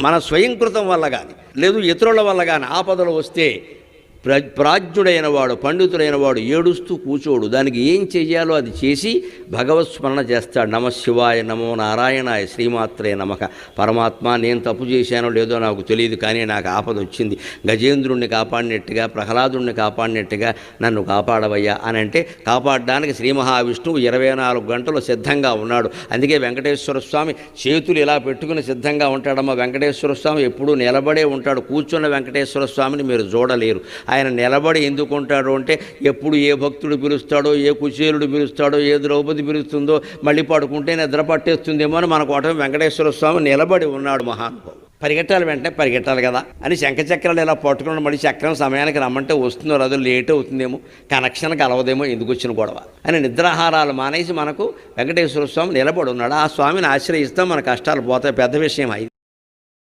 మన స్వయంకృతం వల్ల కానీ లేదు ఇతరుల వల్ల కానీ ఆపదలు వస్తే ప్రాజ్ఞుడైన వాడు, పండితుడైన వాడు ఏడుస్తూ కూచోడు. దానికి ఏం చెయ్యాలో అది చేసి భగవత్ స్మరణ చేస్తాడు. నమ శివాయ, నమో నారాయణాయ, శ్రీమాత్రే నమః. పరమాత్మ, నేను తప్పు చేశానో లేదో నాకు తెలియదు, కానీ నాకు ఆపద వచ్చింది. గజేంద్రుణ్ణి కాపాడినట్టుగా, ప్రహ్లాదుణ్ణి కాపాడినట్టుగా నన్ను కాపాడవయ్యా అని అంటే కాపాడడానికి శ్రీ మహావిష్ణువు 24 గంటలు సిద్ధంగా ఉన్నాడు. అందుకే వెంకటేశ్వర స్వామి చేతులు ఇలా పెట్టుకుని సిద్ధంగా ఉంటాడమ్మా. వెంకటేశ్వర స్వామి ఎప్పుడూ నిలబడే ఉంటాడు. కూర్చున్న వెంకటేశ్వర స్వామిని మీరు చూడలేరు. ఆయన నిలబడి ఎందుకు ఉంటాడు అంటే ఎప్పుడు ఏ భక్తుడు పిలుస్తాడో, ఏ కుచేలుడు పిలుస్తాడో, ఏ ద్రౌపది పిలుస్తుందో మళ్ళీ పడుకుంటే నిద్ర పట్టేస్తుందేమో అని మన కోట వెంకటేశ్వర స్వామి నిలబడి ఉన్నాడు. మహానుభావుడు పరిగెట్టాలి, వెంటనే పరిగెట్టాలి కదా అని శంఖచక్రాలు ఇలా పట్టుకుని మళ్ళీ చక్రం సమయానికి రమ్మంటే వస్తుందో రాదో, లేట్ అవుతుందేమో, కనెక్షన్ కలవదేమో, ఎందుకు వచ్చిన గొడవ అని నిద్రాహారాలు మానేసి మనకు వెంకటేశ్వర స్వామి నిలబడి ఉన్నాడు. ఆ స్వామిని ఆశ్రయిస్తాం, మన కష్టాలు పోతాయి. పెద్ద విషయం అయింది.